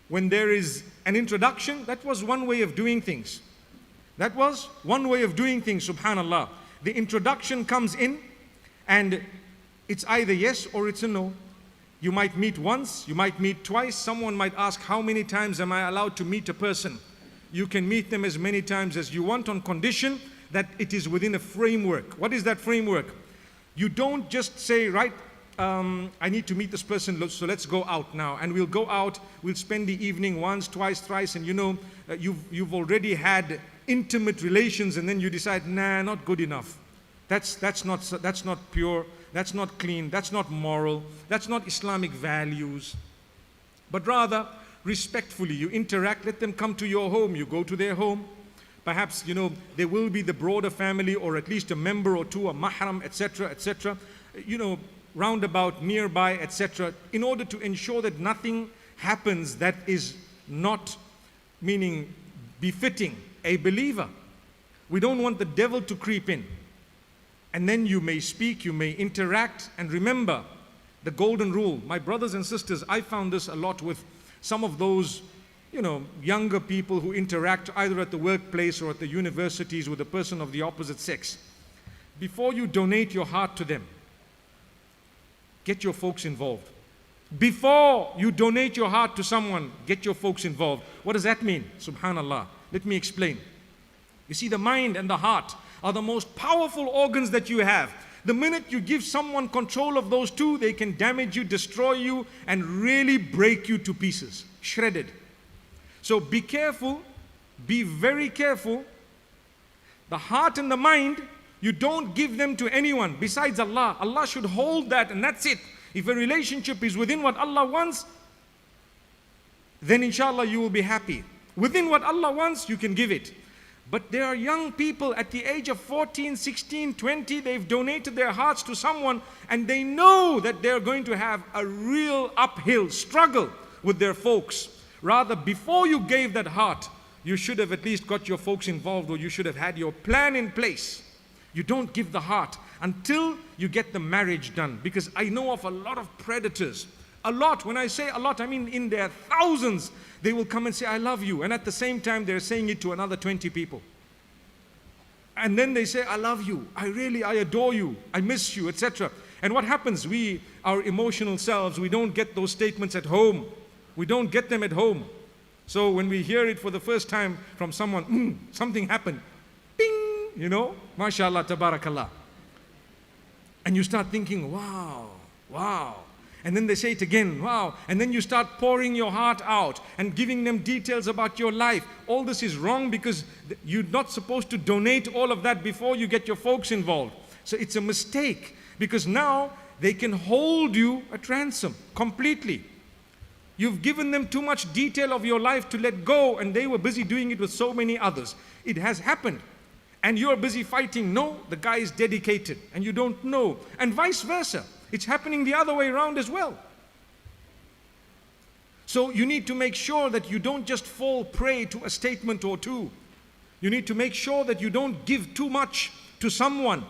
when there is an introduction, that was one way of doing things. That was one way of doing things, subhanallah. The introduction comes in and it's either yes or it's a no. You might meet once, you might meet twice. Someone might ask, how many times am I allowed to meet a person? You can meet them as many times as you want on condition that it is within a framework. What is that framework? You don't just say, right, I need to meet this person, so let's go out now. And we'll go out, we'll spend the evening once, twice, thrice, and you know, you've already had intimate relations, and then you decide, nah, not good enough. That's not pure, that's not clean, that's not moral, that's not Islamic values. But rather, respectfully, you interact, let them come to your home, you go to their home. Perhaps, you know, there will be the broader family or at least a member or two, a mahram, etc., you know, roundabout, nearby, etc., in order to ensure that nothing happens that is not, meaning befitting a believer. We don't want the devil to creep in. And then you may speak, you may interact, and remember the golden rule. My brothers and sisters, I found this a lot with some of those, you know, younger people who interact either at the workplace or at the universities with a person of the opposite sex. Before you donate your heart to them, get your folks involved. Before you donate your heart to someone, get your folks involved. What does that mean? Subhanallah. Let me explain. You see, the mind and the heart are the most powerful organs that you have. The minute you give someone control of those two, they can damage you, destroy you, and really break you to pieces, shredded. So be careful, be very careful. The heart and the mind, you don't give them to anyone besides Allah. Allah should hold that, and that's it. If a relationship is within what Allah wants, then inshallah you will be happy. Within what Allah wants, you can give it. But there are young people at the age of 14, 16, 20, they've donated their hearts to someone and they know that they're going to have a real uphill struggle with their folks. Rather, before you gave that heart, you should have at least got your folks involved, or you should have had your plan in place. You don't give the heart until you get the marriage done. Because I know of a lot of predators. A lot. When I say a lot, I mean in their thousands. They will come and say, I love you. And at the same time, they're saying it to another 20 people. And then they say, I love you. I adore you. I miss you, etc. And what happens? We, our emotional selves, we don't get those statements at home. We don't get them at home. So when we hear it for the first time from someone, something happened. Bing! You know, mashallah, tabarakallah. And you start thinking, wow, wow. And then they say it again, wow. And then you start pouring your heart out and giving them details about your life. All this is wrong because you're not supposed to donate all of that before you get your folks involved. So it's a mistake because now they can hold you at ransom completely. You've given them too much detail of your life to let go, and they were busy doing it with so many others. It has happened. And you're busy fighting. No, the guy is dedicated and you don't know. And vice versa. It's happening the other way around as well. So you need to make sure that you don't just fall prey to a statement or two. You need to make sure that you don't give too much to someone